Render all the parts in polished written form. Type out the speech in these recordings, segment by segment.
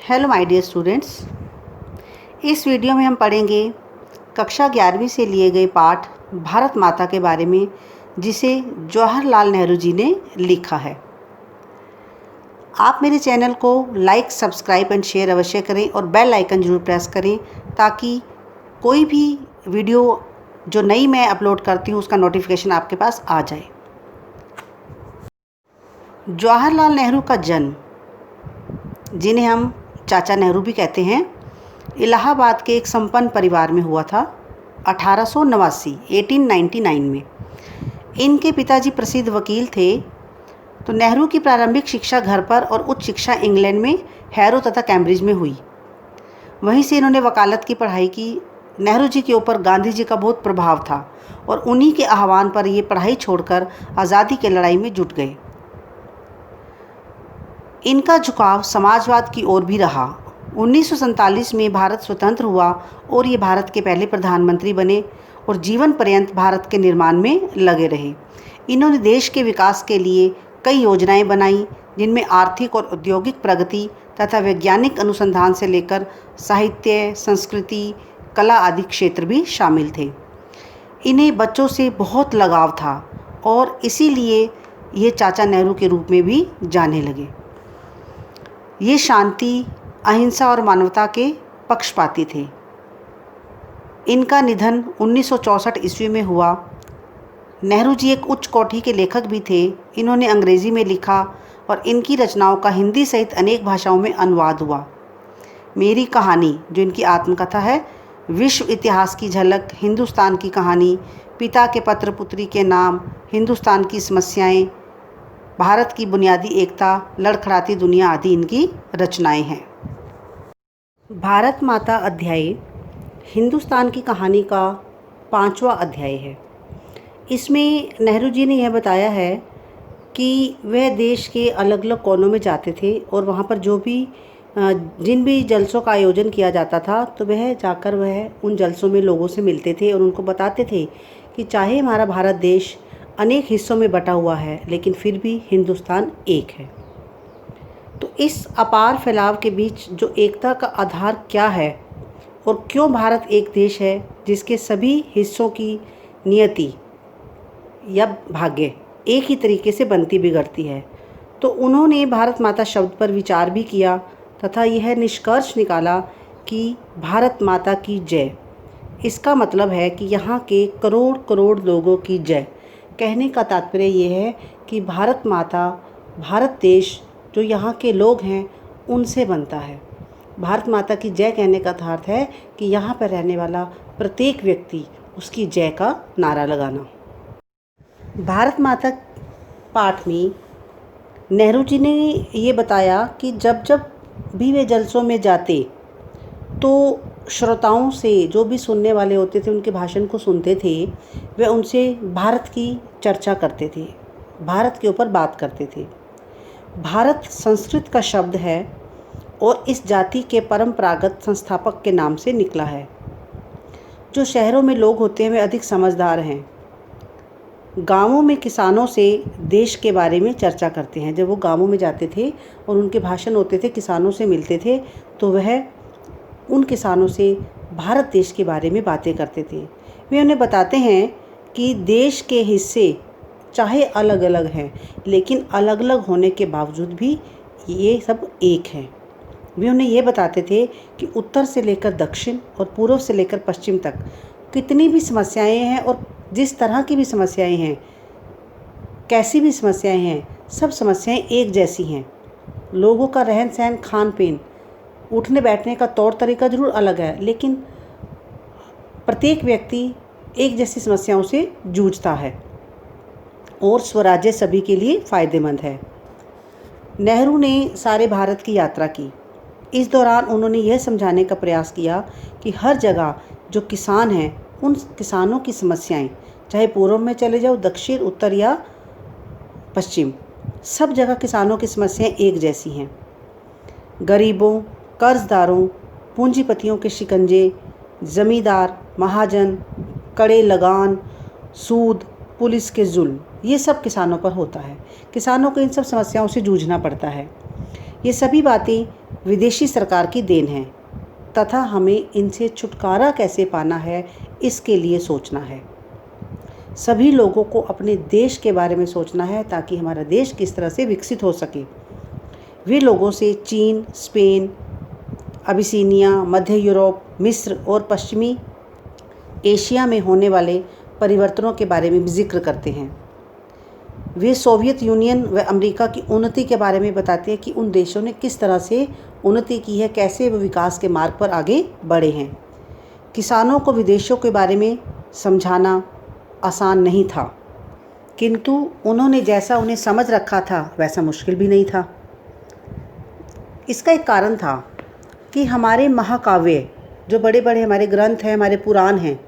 Hello my dear students. इस video में हम पढ़ेंगे कक्षा 11वीं से लिए गए पाठ भारत माता के बारे में, जिसे जवाहरलाल नेहरू जी ने लिखा है। आप मेरे चैनल को लाइक, सब्सक्राइब एंड शेयर अवश्य करें और बेल आइकन जरूर प्रेस करें ताकि कोई भी वीडियो जो नई मैं अपलोड करती हूँ उसका नोटिफिकेशन आपके पास आ जाए। जवाहरलाल नेहरू का जन्म, जिन्हें हम चाचा नेहरू भी कहते हैं, इलाहाबाद के एक संपन्न परिवार में हुआ था 1899 में। इनके पिताजी प्रसिद्ध वकील थे, तो नेहरू की प्रारंभिक शिक्षा घर पर और उच्च शिक्षा इंग्लैंड में हैरो तथा कैम्ब्रिज में हुई। वहीं से इन्होंने वकालत की पढ़ाई की। नेहरू जी के ऊपर गांधी जी का बहुत प्रभाव था और उन्हीं के आह्वान पर ये पढ़ाई छोड़कर आज़ादी की लड़ाई में जुट गए। इनका झुकाव समाजवाद की ओर भी रहा। 1947 में भारत स्वतंत्र हुआ और ये भारत के पहले प्रधानमंत्री बने और जीवन पर्यंत भारत के निर्माण में लगे रहे। इन्होंने देश के विकास के लिए कई योजनाएं बनाई, जिनमें आर्थिक और औद्योगिक प्रगति तथा वैज्ञानिक अनुसंधान से लेकर साहित्य, संस्कृति, कला आदि क्षेत्र भी शामिल थे। इन्हें बच्चों से बहुत लगाव था और इसीलिए ये चाचा नेहरू के रूप में भी जाने लगे। ये शांति, अहिंसा और मानवता के पक्षपाती थे। इनका निधन 1964 ईस्वी में हुआ। नेहरू जी एक उच्च कोटि के लेखक भी थे। इन्होंने अंग्रेज़ी में लिखा और इनकी रचनाओं का हिंदी सहित अनेक भाषाओं में अनुवाद हुआ। मेरी कहानी, जो इनकी आत्मकथा है, विश्व इतिहास की झलक, हिंदुस्तान की कहानी, पिता के पत्र पुत्री के नाम, हिंदुस्तान की समस्याएं, भारत की बुनियादी एकता, लड़खड़ाती दुनिया आदि इनकी रचनाएं हैं। भारत माता अध्याय हिंदुस्तान की कहानी का 5वां अध्याय है। इसमें नेहरू जी ने यह बताया है कि वह देश के अलग अलग कोनों में जाते थे और वहाँ पर जिन भी जलसों का आयोजन किया जाता था, तो वह जाकर वह उन जलसों में लोगों से मिलते थे और उनको बताते थे कि चाहे हमारा भारत देश अनेक हिस्सों में बटा हुआ है, लेकिन फिर भी हिंदुस्तान एक है। तो इस अपार फैलाव के बीच जो एकता का आधार क्या है और क्यों भारत एक देश है जिसके सभी हिस्सों की नियति या भाग्य एक ही तरीके से बनती बिगड़ती है, तो उन्होंने भारत माता शब्द पर विचार भी किया तथा यह निष्कर्ष निकाला कि भारत माता की जय। इसका मतलब है कि यहाँ के करोड़ करोड़ लोगों की जय। कहने का तात्पर्य ये है कि भारत माता, भारत देश, जो यहाँ के लोग हैं उनसे बनता है। भारत माता की जय कहने का अर्थ है कि यहाँ पर रहने वाला प्रत्येक व्यक्ति उसकी जय का नारा लगाना। भारत माता पाठ में नेहरू जी ने ये बताया कि जब जब भी वे जलसों में जाते तो श्रोताओं से, जो भी सुनने वाले होते थे, उनके भाषण को सुनते थे, वे उनसे भारत की चर्चा करते थे, भारत के ऊपर बात करते थे। भारत संस्कृत का शब्द है और इस जाति के परंपरागत संस्थापक के नाम से निकला है। जो शहरों में लोग होते हैं वे अधिक समझदार हैं। गांवों में किसानों से देश के बारे में चर्चा करते हैं। जब वो गांवों में जाते थे और उनके भाषण होते थे, किसानों से मिलते थे, तो वह उन किसानों से भारत देश के बारे में बातें करते थे। वे उन्हें बताते हैं कि देश के हिस्से चाहे अलग अलग हैं, लेकिन अलग अलग होने के बावजूद भी ये सब एक हैं। वे उन्हें ये बताते थे कि उत्तर से लेकर दक्षिण और पूर्व से लेकर पश्चिम तक कितनी भी समस्याएं हैं और जिस तरह की भी समस्याएं हैं, कैसी भी समस्याएं हैं, सब समस्याएं एक जैसी हैं। लोगों का रहन सहन, खान पीन, उठने बैठने का तौर तरीका जरूर अलग है, लेकिन प्रत्येक व्यक्ति एक जैसी समस्याओं से जूझता है और स्वराज्य सभी के लिए फ़ायदेमंद है। नेहरू ने सारे भारत की यात्रा की। इस दौरान उन्होंने यह समझाने का प्रयास किया कि हर जगह जो किसान हैं, उन किसानों की समस्याएं, चाहे पूर्व में चले जाओ, दक्षिण, उत्तर या पश्चिम, सब जगह किसानों की समस्याएं एक जैसी हैं। गरीबों, कर्जदारों, पूंजीपतियों के शिकंजे, ज़मींदार, महाजन, कड़े लगान, सूद, पुलिस के जुल्म, ये सब किसानों पर होता है। किसानों को इन सब समस्याओं से जूझना पड़ता है। ये सभी बातें विदेशी सरकार की देन हैं तथा हमें इनसे छुटकारा कैसे पाना है इसके लिए सोचना है। सभी लोगों को अपने देश के बारे में सोचना है ताकि हमारा देश किस तरह से विकसित हो सके। वे लोगों से चीन, स्पेन, अबिसिनिया, मध्य यूरोप, मिस्र और पश्चिमी एशिया में होने वाले परिवर्तनों के बारे में भी जिक्र करते हैं। वे सोवियत यूनियन व अमेरिका की उन्नति के बारे में बताते हैं कि उन देशों ने किस तरह से उन्नति की है, कैसे वे विकास के मार्ग पर आगे बढ़े हैं। किसानों को विदेशों के बारे में समझाना आसान नहीं था, किंतु उन्होंने जैसा उन्हें समझ रखा था वैसा मुश्किल भी नहीं था। इसका एक कारण था कि हमारे महाकाव्य, जो बड़े बड़े हमारे ग्रंथ हैं, हमारे पुराण हैं,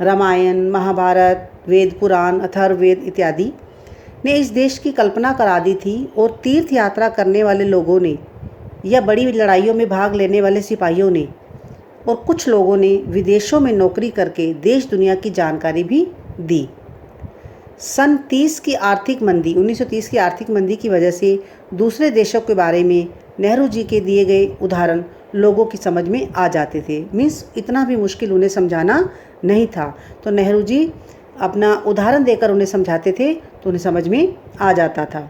रामायण, महाभारत, वेद पुराण, अथर्ववेद इत्यादि ने इस देश की कल्पना करा दी थी। और तीर्थ यात्रा करने वाले लोगों ने या बड़ी लड़ाइयों में भाग लेने वाले सिपाहियों ने और कुछ लोगों ने विदेशों में नौकरी करके देश दुनिया की जानकारी भी दी। सन 30 की आर्थिक मंदी 1930 की आर्थिक मंदी की वजह से दूसरे देशों के बारे में नेहरू जी के दिए गए उदाहरण लोगों की समझ में आ जाते थे। मीन्स इतना भी मुश्किल उन्हें समझाना नहीं था, तो नेहरू जी अपना उदाहरण देकर उन्हें समझाते थे तो उन्हें समझ में आ जाता था।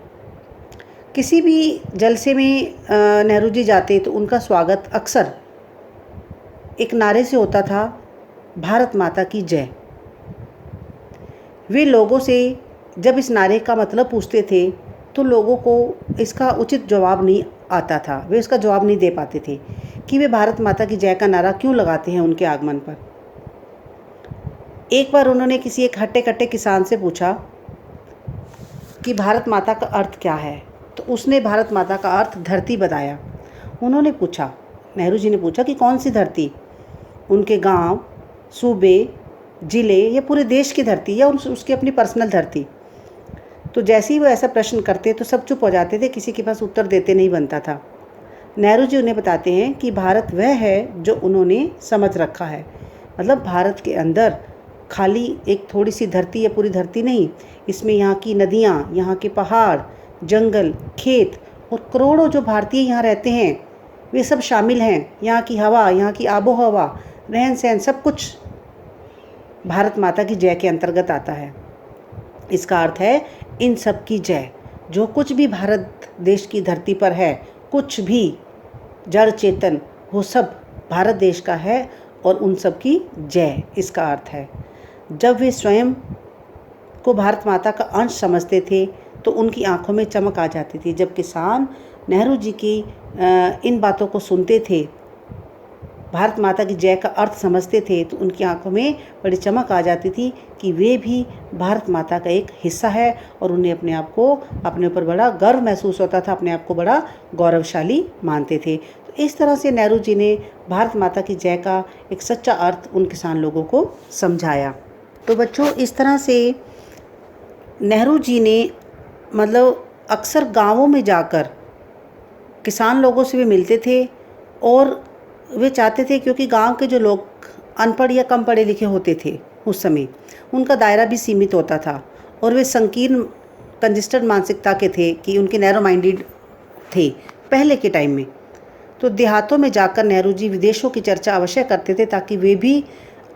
किसी भी जलसे में नेहरू जी जाते तो उनका स्वागत अक्सर एक नारे से होता था, भारत माता की जय। वे लोगों से जब इस नारे का मतलब पूछते थे तो लोगों को इसका उचित जवाब नहीं आता था, वे उसका जवाब नहीं दे पाते थे कि वे भारत माता की जय का नारा क्यों लगाते हैं उनके आगमन पर। एक बार उन्होंने किसी एक हट्टे कट्टे किसान से पूछा कि भारत माता का अर्थ क्या है, तो उसने भारत माता का अर्थ धरती बताया। उन्होंने पूछा, नेहरू जी ने पूछा कि कौन सी धरती? उनके गांव, सूबे, ज़िले या पूरे देश की धरती या उसकी अपनी पर्सनल धरती? तो जैसे ही वो ऐसा प्रश्न करते तो सब चुप हो जाते थे, किसी के पास उत्तर देते नहीं बनता था। नेहरू जी उन्हें बताते हैं कि भारत वह है जो उन्होंने समझ रखा है। मतलब भारत के अंदर खाली एक थोड़ी सी धरती या पूरी धरती नहीं, इसमें यहाँ की नदियाँ, यहाँ के पहाड़, जंगल, खेत और करोड़ों जो भारतीय यहाँ रहते हैं वे सब शामिल हैं। यहाँ की हवा, यहाँ की आबो हवा, रहन सहन, सब कुछ भारत माता की जय के अंतर्गत आता है। इसका अर्थ है इन सब की जय। जो कुछ भी भारत देश की धरती पर है, कुछ भी जड़ चेतन, वो सब भारत देश का है और उन सब की जय, इसका अर्थ है। जब वे स्वयं को भारत माता का अंश समझते थे तो उनकी आंखों में चमक आ जाती थी। जब किसान नेहरू जी की इन बातों को सुनते थे, भारत माता की जय का अर्थ समझते थे, तो उनकी आंखों में बड़ी चमक आ जाती थी कि वे भी भारत माता का एक हिस्सा है और उन्हें अपने आप को, अपने ऊपर बड़ा गर्व महसूस होता था, अपने आप को बड़ा गौरवशाली मानते थे। तो इस तरह से नेहरू जी ने भारत माता की जय का एक सच्चा अर्थ उन किसान लोगों को समझाया। तो बच्चों, इस तरह से नेहरू जी ने मतलब अक्सर गाँवों में जाकर किसान लोगों से भी मिलते थे और वे चाहते थे, क्योंकि गांव के जो लोग अनपढ़ या कम पढ़े लिखे होते थे उस समय, उनका दायरा भी सीमित होता था और वे संकीर्ण कंजेस्टेड मानसिकता के थे कि उनके नैरो माइंडेड थे पहले के टाइम में। तो देहातों में जाकर नेहरू जी विदेशों की चर्चा अवश्य करते थे ताकि वे भी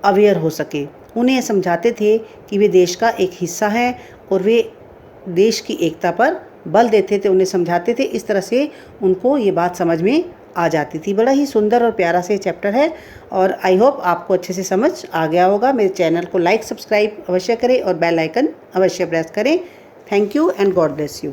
अवेयर हो सके। उन्हें ये समझाते थे कि वे देश का एक हिस्सा है और वे देश की एकता पर बल देते थे, उन्हें समझाते थे। इस तरह से उनको ये बात समझ में आ जाती थी। बड़ा ही सुंदर और प्यारा से चैप्टर है और आई होप आपको अच्छे से समझ आ गया होगा। मेरे चैनल को लाइक, सब्सक्राइब अवश्य करें और बेल आइकन अवश्य प्रेस करें। Thank you and God bless you.